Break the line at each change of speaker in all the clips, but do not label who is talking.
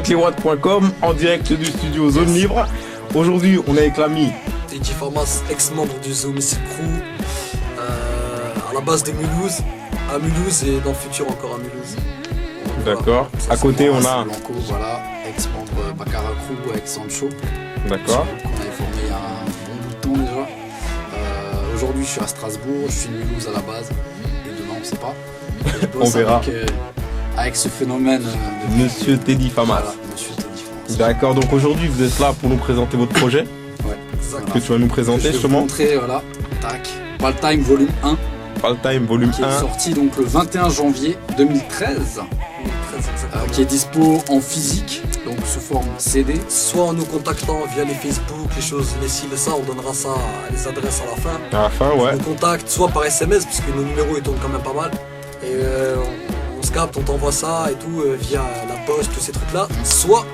ParfectlyWatt.com en direct du studio Zone Libre. Aujourd'hui, on est avec l'ami
Teddy Famas, ex-membre du The Homicide Crew, à la base de Mulhouse, à Mulhouse et dans le futur encore à Mulhouse.
D'accord. À côté, on a
Blanco, voilà, ex-membre Baccarat Crew avec Sancho.
D'accord.
Qu'on avait formé il y a un bon bout de temps déjà. Aujourd'hui, je suis à Strasbourg, je suis de Mulhouse à la base. Et demain, on ne sait pas. Et je bosse
On verra.
Avec ce phénomène de
Monsieur Teddy Famas.
Voilà, Monsieur Teddy Famas.
D'accord, donc aujourd'hui, vous êtes là pour nous présenter votre projet
Ouais,
que tu vas nous présenter
je vais vous
justement.
montrer, voilà, tac. Time Volume 1,
Time Volume
qui est
1.
sorti donc le 21 janvier 2013. Qui est dispo en physique, donc sous forme CD.
Soit en nous contactant via les Facebook, les choses, les ci, les ça, on donnera ça, les adresses à la fin.
À la fin, ouais.
On nous contacte soit par SMS, puisque nos numéros ils tournent quand même pas mal. Et on se capte, on t'envoie ça et tout via la poste, tous ces trucs là. Soit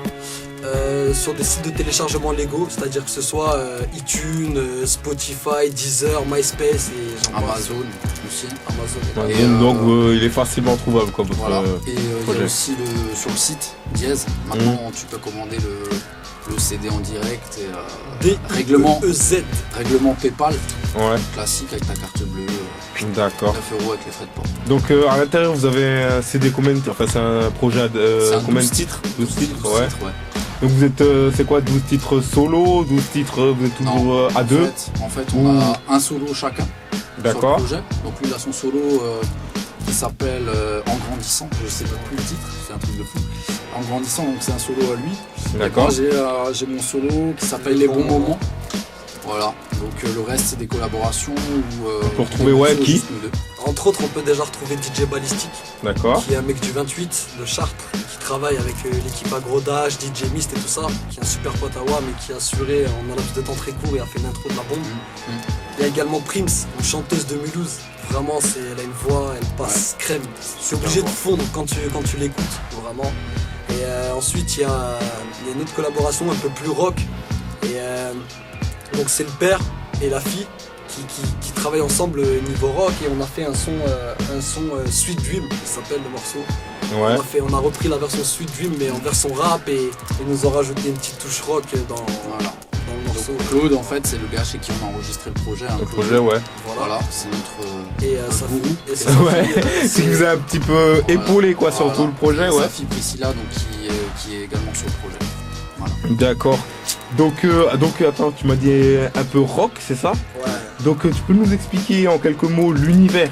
sur des sites de téléchargement légaux, c'est-à-dire que ce soit iTunes, Spotify, Deezer, MySpace et j'en passe.
Amazon aussi.
Amazon.
Et,
donc il est facilement trouvable quoi, votre
Voilà. Et il y
projet.
a aussi sur le site Diez. Maintenant, tu peux commander le CD en direct. Et, règlement PayPal,
Ouais,
classique avec ta carte bleue.
d'accord.
9 € avec les frais de port.
Donc à l'intérieur, vous avez un CD combien de titres? Enfin, c'est un projet
C'est un
combien de
12
titres 12 titres,
12
ouais.
titres, ouais.
Donc vous êtes, c'est quoi, 12 titres solo, 12 titres, vous êtes toujours
Non,
à deux?
En fait, on a un solo chacun.
D'accord.
Sur le projet. Donc lui, il a son solo qui s'appelle En grandissant. Je sais même plus le titre, c'est un truc de fou. En grandissant, donc c'est un solo à lui.
D'accord.
Et moi, j'ai mon solo qui s'appelle Les bons moments. Voilà. Donc le reste, c'est des collaborations.
On peut retrouver, ouais,
morceaux,
qui
juste nous deux.
Entre autres, on peut déjà retrouver DJ Ballistic,
D'accord.
qui est un mec du 28 de Chartres, qui travaille avec l'équipe Agrodage, DJ Mist et tout ça, qui est un super pote à WAM et qui a assuré en un laps de temps très court et a fait l'intro de la bombe. Il y a également Prims, une chanteuse de Mulhouse. Vraiment, elle a une voix, elle passe crème. C'est obligé de fondre quand tu l'écoutes, vraiment. Et ensuite, il y a une autre collaboration un peu plus rock. Et donc c'est le père et la fille qui travaillent ensemble niveau rock et on a fait un son Sweet Dream, ça s'appelle le morceau.
Ouais.
On a repris la version Sweet Dream mais en version rap et ils nous ont rajouté une petite touche rock dans le morceau.
Donc Claude, en fait, c'est le gars chez qui on a enregistré le projet.
Le projet, ouais.
Voilà, c'est notre
Et ça
gourou.
et ça
Ouais. Si vous avez un petit peu épaulé quoi sur tout le projet,
Et
ouais.
sa fille Priscilla, donc, qui est également sur le projet. Voilà.
D'accord. Donc attends, tu m'as dit un peu rock, c'est ça?
Ouais.
Donc tu peux nous expliquer en quelques mots l'univers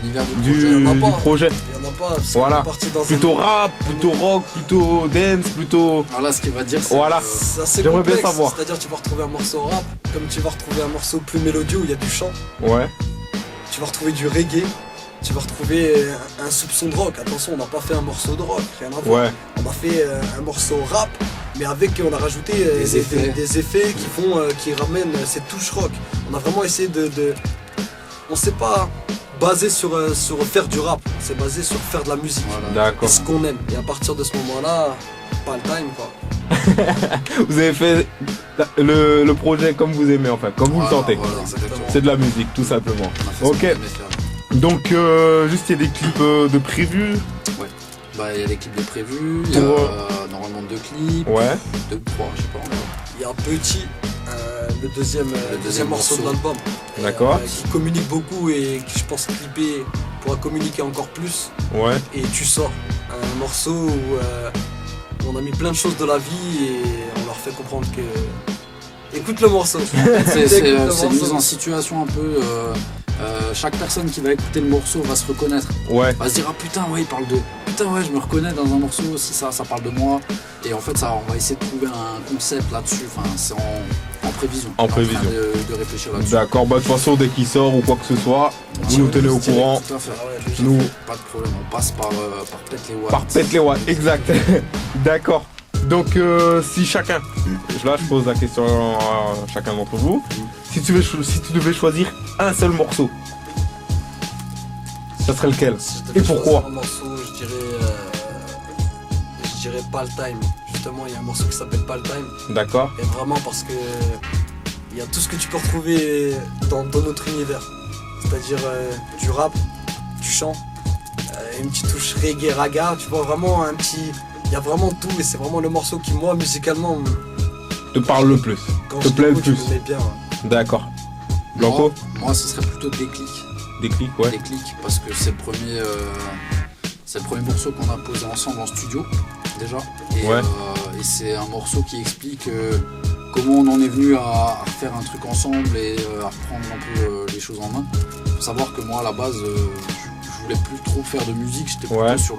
L'univers
du projet?
Il y en a pas, parce
Voilà.
qu'on est parti dans
Plutôt rap, plutôt rock, plutôt dance, plutôt...
Alors là, ce qu'il va dire, c'est
Voilà.
c'est assez
J'aimerais bien
complexe,
savoir.
c'est-à-dire tu vas retrouver un morceau rap, comme tu vas retrouver un morceau plus mélodieux où il y a du chant,
Ouais.
tu vas retrouver du reggae, tu vas retrouver un soupçon de rock. Attention, on n'a pas fait un morceau de rock, rien à voir.
Ouais.
On a fait un morceau rap, mais on a rajouté des effets qui ramènent cette touche rock. On a vraiment essayé on s'est pas basé sur faire du rap, on s'est basé sur faire de la musique.
Voilà.
D'accord.
Ce qu'on aime. Et à partir de ce moment-là, pas le time quoi.
Vous avez fait le projet comme vous aimez, enfin, comme vous le sentez.
Voilà,
Exactement.
C'est de la musique, tout simplement.
On a fait ce
Ok.
qu'on aimait faire.
Donc, juste il y a des clips de prévus.
Ouais. Bah, il y a des clips de prévus, il y a normalement 2 clips,
Ouais.
2 ou 3, je sais pas encore.
Il y a Petit, le deuxième morceau de l'album.
D'accord.
Qui communique beaucoup et qui je pense clipper pourra communiquer encore plus.
Ouais.
Et Tu sors, un morceau où on a mis plein de choses de la vie et on leur fait comprendre que... Écoute le morceau.
C'est
Écoute le
une
morceau.
mise en situation un peu. Chaque personne qui va écouter le morceau va se reconnaître.
Ouais.
Va se dire ah putain ouais il parle de. Putain ouais je me reconnais dans un morceau aussi ça parle de moi. Et en fait on va essayer de trouver un concept là-dessus. Enfin c'est en prévision.
En
On est train
prévision.
de réfléchir là-dessus.
D'accord, bah de toute façon, dès qu'il sort ou quoi que ce soit, vous nous tenez au courant.
Tout à fait.
Ah ouais, logique.
Nous,
Pas de problème, on passe par Pète les Watts.
par pète les watts, exact. D'accord. Donc, si chacun, là je pose la question à chacun d'entre vous, si tu devais choisir un seul morceau, ça serait lequel?
Si je devais
Et pourquoi?
choisir un morceau, je dirais Pas le time. Justement, il y a un morceau qui s'appelle Pas le time.
D'accord.
Et vraiment parce que il y a tout ce que tu peux retrouver dans notre univers. C'est-à-dire du rap, du chant, une petite touche reggae raga, tu vois vraiment un petit Il y a vraiment tout et c'est vraiment le morceau qui, moi, musicalement,
Te parle le plus.
quand
Te
je
plaît le
l'écoute, je
plus.
me mets bien. Ouais.
D'accord. Blanco,
Moi, ce serait plutôt Déclic.
déclic, ouais.
Déclic, parce que c'est le premier morceau qu'on a posé ensemble en studio, déjà.
Ouais.
Et c'est un morceau qui explique comment on en est venu à faire un truc ensemble et à reprendre un peu les choses en main. Faut savoir que moi, à la base, je voulais plus trop faire de musique, j'étais plutôt
Ouais.
sur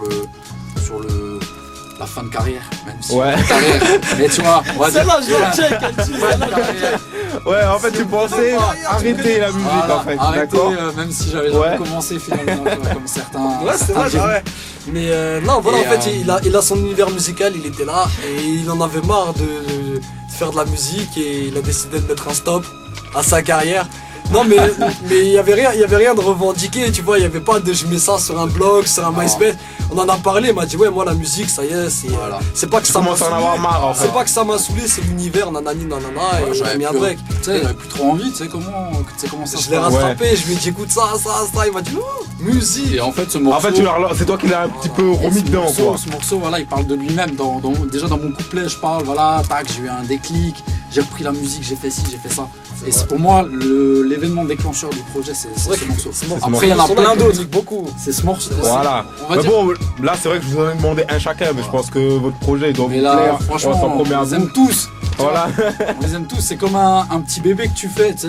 la fin de carrière, même si
Ouais.
fin de carrière. Mais tu vois, on va dire
Celle-là, je la check, elle dit,
fin de carrière.
Ouais, en fait, tu pensais arrêter la musique,
Voilà,
en fait.
arrêter,
D'accord.
même si j'avais
Ouais.
jamais commencé finalement, tu vois, comme certains.
Ouais, c'est
certains
vrai,
jeunes.
ouais. Mais non, voilà,
Et,
en fait, il a son univers musical, il était là et il en avait marre de faire de la musique et il a décidé de mettre un stop à sa carrière. Non, mais il y avait rien de revendiqué, tu vois, il y avait pas de je mets ça sur un blog, sur un
Non.
MySpace. On en a parlé, il m'a dit ouais, moi la musique, ça y est,
Voilà.
c'est pas que
Tu
ça m'a
commences à en
saoulé.
avoir marre, en fait.
C'est pas que ça m'a saoulé, c'est l'univers, nanani, nanana, et j'ai mis un break.
Tu sais, j'avais plus trop envie, tu sais comment ça
Je
se
l'ai
passe.
rattrapé, je lui ai dit écoute ça, il m'a dit oh, musique.
Et en fait, ce
En
morceau.
fait, c'est toi qui l'as un petit peu remis dedans, quoi.
Ce morceau, voilà, il parle de lui-même. Déjà dans mon couplet, je parle, voilà, tac, j'ai eu un déclic, j'ai repris la musique, j'ai fait ci, j'ai fait ça. Et c'est pour moi l'événement déclencheur du projet, c'est ce morceau. Après, il y en a plein d'autres.
Beaucoup.
C'est ce morceau.
Voilà.
On va
Mais
dire.
bon, là, c'est vrai que je vous en ai demandé un chacun, mais je pense que votre projet doit vous
Mais là,
plaire.
franchement,
On va s'en
on
promet à
les aime
vous.
tous.
Voilà.
On les aime tous. C'est comme un petit bébé que tu fais, tu sais.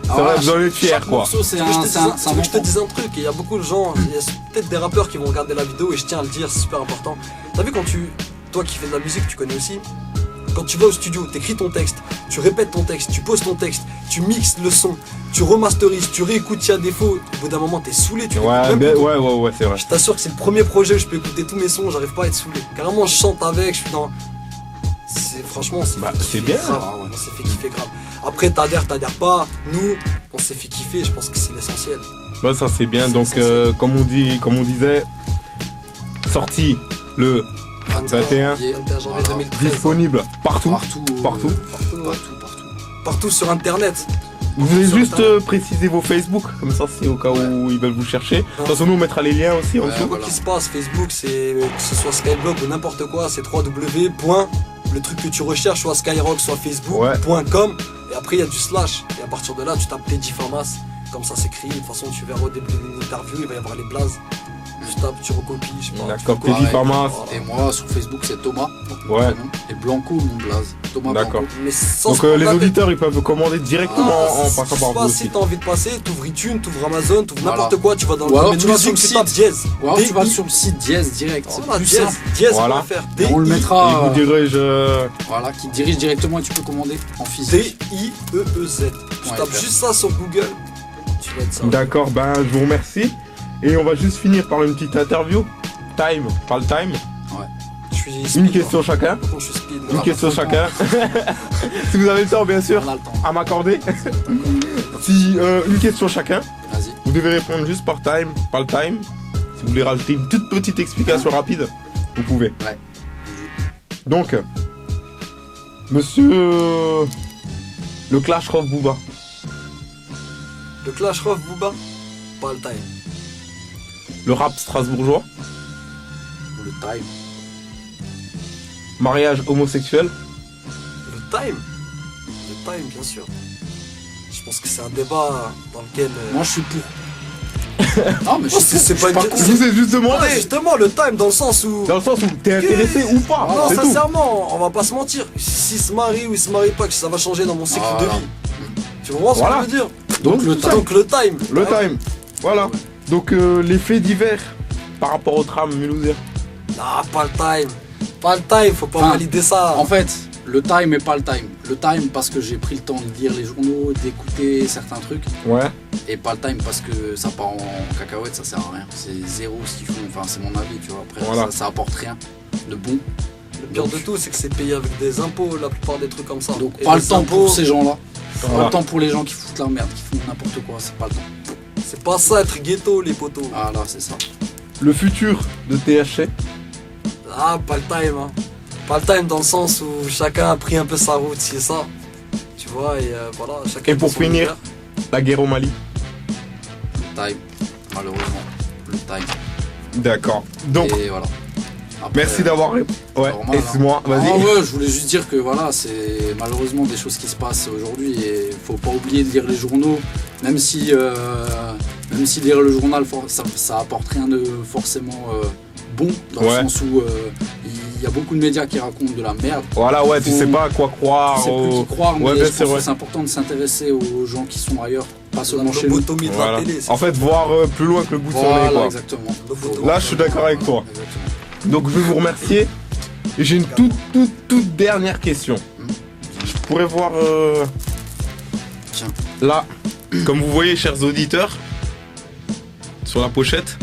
C'est vrai, vous en êtes fiers,
chaque
quoi.
morceau, c'est
Tu veux que je te dise un-
un
tu veux que je te
enfant.
dise un truc, et il y a beaucoup de gens, il y a peut-être des rappeurs qui vont regarder la vidéo et je tiens à le dire, c'est super important. T'as vu toi qui fais de la musique, tu connais aussi, quand tu vas au studio, t'écris ton texte, tu répètes ton texte, tu poses ton texte, tu mixes le son, tu remasterises, tu réécoutes s'il y a défaut, au bout d'un moment t'es saoulé, tu l'écoutes
Ouais,
même
mais,
plus.
ouais, c'est vrai.
Je t'assure que c'est le premier projet où je peux écouter tous mes sons, j'arrive pas à être saoulé. Carrément je chante avec, je suis dans... Franchement,
Bah,
fait
c'est
kiffer
bien.
grave, on s'est fait kiffer grave. Après t'adhères pas, nous on s'est fait kiffer, je pense que c'est l'essentiel.
Ouais, ça c'est bien.
C'est
Donc,
essentiel.
comme on disait, sorti le 21,
21 janvier
Voilà.
2013.
disponible partout.
Partout.
Partout.
Partout.
Partout sur internet.
Vous voulez
Sur
juste
Internet.
préciser vos Facebook, comme ça c'est au cas où ils veulent vous chercher. De toute façon, nous on mettra les liens aussi en
Ouais,
dessous.
Quoi
voilà.
qu'il se passe, Facebook, c'est que ce soit Skyblog ou n'importe quoi, c'est 3W. Le truc que tu recherches, soit Skyrock, soit Facebook.com. Et après il y a du slash. Et à partir de là, tu tapes Teddy Famas. Comme ça c'est écrit. De toute façon, tu verras au début d'une interview, il va y avoir les blazes. Tu tapes, tu recopies, je sais pas.
D'accord,
tu fais quoi.
Teddy Famas.
Voilà.
Et moi, sur Facebook, c'est Thomas, donc mon
Ouais.
prénom, et Blanco, mon blaze. Thomas
D'accord.
Blanco.
Mais sans
Donc
se prendre
les
la tête.
auditeurs ils peuvent commander directement en
Si
passant par vous
Si
aussi.
t'as envie de passer, t'ouvres iTunes, t'ouvres Amazon, t'ouvres
Voilà.
n'importe quoi, tu vas dans
Ou alors
domaine
tu vas sur
musique,
le
tu tapes
site.
dièse.
Ou alors tu vas
D-I-
sur le site Dièse direct, c'est
Voilà,
plus
dièse,
simple.
dièse,
Voilà.
on va faire.
Et on le
Et
mettra,
vous dirige
voilà, qui dirige directement et tu peux commander en physique.
D-I-E-E-Z. Tu
Ouais,
tapes
faire.
juste ça sur Google, tu vas être ça.
D'accord, ben je vous remercie. Et on va juste finir par une petite interview. Time, pas le time.
Je suis
Une
speed,
question chacun.
Par contre, je suis speed.
Une
Voilà.
question chacun. Si vous avez le temps, bien sûr,
On a le temps.
à m'accorder. Une question chacun.
Vas-y.
Vous devez répondre juste par time, pas le time. Si vous voulez rajouter une toute petite explication rapide, vous pouvez.
Ouais.
Donc, monsieur le Clash Rock Booba.
Le Clash Rock Booba, pas le time.
Le rap strasbourgeois.
Le time.
Mariage homosexuel.
Le time, bien sûr. Je pense que c'est un débat dans lequel.
Moi, je suis pour. Non, mais je
Oh,
suis
c'est
pour.
pas
Je suis
une-
Je vous ai juste demandé.
Ouais, justement, le time dans le sens où.
Dans le sens où t'es intéressé ou pas.
Non,
c'est tout.
sincèrement, on va pas se mentir. S'il se marie ou il se marie pas, que ça va changer dans mon cycle de
Voilà.
vie. Tu comprends ce
Voilà.
que je veux dire?
Donc,
le time.
Donc le time.
Le
Ouais.
time. Voilà. Donc les faits divers par rapport au tram mulhousien.
Non, pas le time. Pas le time, faut pas
Enfin,
valider ça.
En fait, le time et pas le time. Le time parce que j'ai pris le temps de lire les journaux, d'écouter certains trucs.
Ouais.
Et pas le time parce que ça part en cacahuète, ça sert à rien. C'est zéro ce qu'ils font, enfin c'est mon avis, tu vois. Après,
Voilà.
ça apporte rien de bon.
Le pire de tout, c'est que c'est payé avec des impôts, la plupart des trucs comme ça.
Donc
Et
pas le
les
temps
impôts,
pour ces gens-là. Pas
Voilà.
le temps pour les gens qui foutent la merde, qui font n'importe quoi, c'est pas le temps.
C'est pas ça être ghetto, les potos.
Ah là, c'est ça.
Le futur de THC.
Ah, pas le time. Hein. Pas le time dans le sens où chacun a pris un peu sa route, c'est ça. Tu vois, et voilà, chacun.
Et pour
dans son
finir,
univers.
la guerre au Mali.
Le time, malheureusement. Le time.
D'accord. Donc
Et voilà. Après,
Merci d'avoir répondu. Ouais,
normal,
excuse-moi,
Ah
vas-y.
ouais, je voulais juste dire que voilà, c'est malheureusement des choses qui se passent aujourd'hui et faut pas oublier de lire les journaux, même si lire le journal ça apporte rien de forcément bon, dans le sens où il y a beaucoup de médias qui racontent de la merde.
Voilà, ouais, tu sais pas à quoi croire.
Tu sais plus qui croire, mais
Ouais,
je
ben,
pense
c'est vrai.
que c'est important de s'intéresser aux gens qui sont ailleurs, pas
La
seulement chez nous.
lobotomie de
Voilà.
la télé.
En fait, voir plus loin que le bout de son nez,
Voilà,
quoi.
exactement.
Là, je suis d'accord avec toi.
Exactement.
Donc, je vais vous remercier. Et j'ai une toute dernière question. Je pourrais voir
Tiens.
là, comme vous voyez, chers auditeurs, sur la pochette,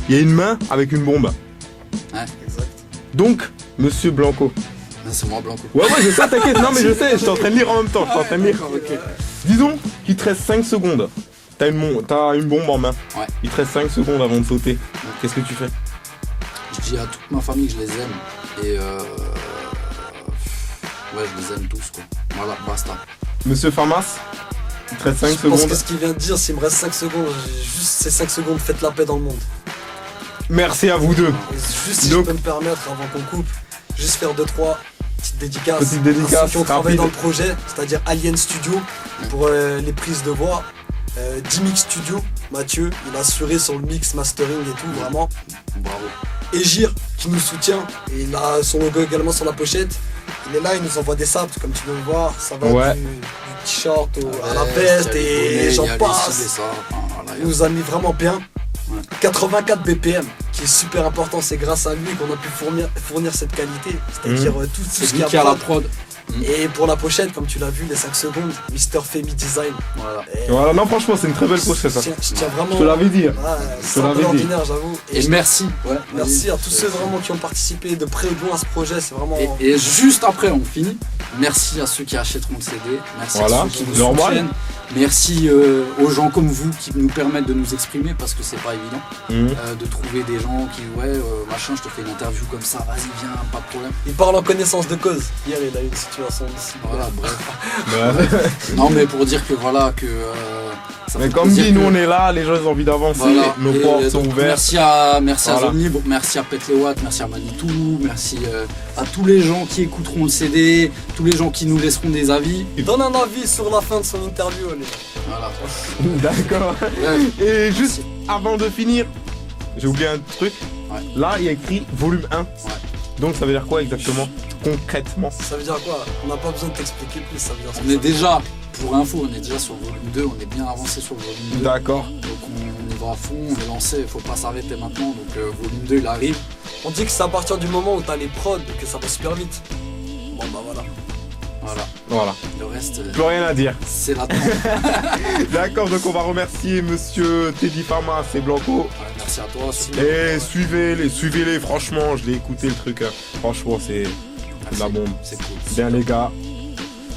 il y a une main avec une bombe.
Exact.
Donc, Monsieur Blanco.
Ah, c'est moi, Blanco.
Ouais, je sais, t'inquiète. Non, mais je sais, je suis en train de lire en même temps. Je suis en train de lire. Disons qu'il te reste 5 secondes. T'as une bombe en main.
Ouais.
Il te reste 5 secondes avant de sauter. Qu'est-ce que tu fais?
Je dis à toute ma famille que je les aime. Et ouais, je les aime tous, quoi. Voilà, basta.
Monsieur Farmas, il te reste 5
Je pense
secondes.
que ce qu'il vient de dire, s'il me reste 5 secondes, j'ai juste ces 5 secondes, faites la paix dans le monde.
Merci à vous deux.
Et juste si
Donc-
je peux me permettre, avant qu'on coupe, juste faire 2-3 petites dédicaces.
Petites dédicaces,
à ceux qui ont travaillé
rapide.
dans le projet, c'est-à-dire Alien Studio pour les prises de voix. D-Mix Studio, Mathieu, il a assuré sur le mix, mastering et tout, vraiment.
Bravo.
Egir qui nous soutient, et il a son logo également sur la pochette. Il est là, il nous envoie des saps, comme tu peux le voir. Ça va
Ouais.
du t-shirt à la
Ouais,
veste
il y a les
et
bonnets,
j'en
il y a les
passe.
cils et ça. Enfin, voilà, il y
Il
a-
nous a mis vraiment bien.
Ouais.
84 BPM, qui est super important, c'est grâce à lui qu'on a pu fournir cette qualité. C'est-à-dire tout
C'est
ce
lui
qu'il
qui
y
a
a
la
pas.
prod.
Et pour la pochette, comme tu l'as vu, les 5 secondes, Mr. Femi Design.
Voilà.
Et
Voilà, non, franchement, c'est une très belle pochette. Ça.
je tiens vraiment.
Je te l'avais dit.
Ouais, c'est
l'avais
un peu
dit.
ordinaire, j'avoue.
Et
je-
merci. Ouais,
Merci
vas-y.
à tous ceux vraiment qui ont participé de près ou de loin à ce projet, c'est vraiment.
Et juste après, on finit. Merci à ceux qui achèteront le CD. Merci
Voilà,
à ceux qui nous
normal.
soutiennent. Merci aux gens comme vous qui nous permettent de nous exprimer parce que c'est pas évident de trouver des gens qui, machin, je te fais une interview comme ça, vas-y, viens, pas de problème.
Il parle en connaissance de cause. Hier, il a eu une situation ici.
Voilà, bref.
Ouais.
Non, mais pour dire que voilà, que. Ça
Mais
fait
comme
plaisir
dit, nous
que-
on est là, les gens ont envie d'avancer,
Voilà.
nos
Et
portes sont
donc,
ouvertes.
Merci à
Voilà.
Zone Libre, merci à Pète les Watts, merci à Manitou, merci à tous les gens qui écouteront le CD, tous les gens qui nous laisseront des avis.
Donne un avis sur la fin de son interview, allez.
Voilà.
D'accord.
Ouais.
Et juste avant de finir, j'ai oublié un truc.
Ouais.
Là, il y a écrit volume 1. Donc ça veut dire quoi exactement? Concrètement.
Ça veut dire quoi? On n'a pas besoin de t'expliquer plus, ça veut dire
On est déjà, pour info, on est déjà sur volume 2, on est bien avancé sur volume 2.
D'accord.
Donc on y va à fond, on est lancé, il faut pas s'arrêter maintenant. Donc volume 2 il arrive.
On dit que c'est à partir du moment où t'as les prods que ça va super vite. Bon bah voilà.
Voilà.
Voilà.
Le reste,
Plus rien à dire.
c'est l'attente.
D'accord, donc on va remercier monsieur Teddy Farmas et Blanco.
Ouais, merci à toi.
Et suivez-les, franchement, je l'ai écouté le truc. Franchement, c'est de la bombe.
C'est cool.
Bien les gars.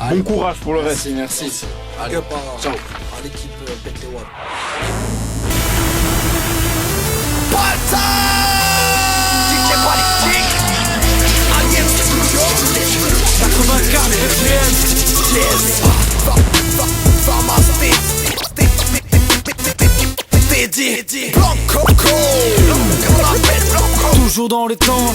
Allez.
Bon courage pour le reste.
Merci. Allez,
Big up à-
ciao.
à l'équipe Pète les Watts.
Toujours dans les temps.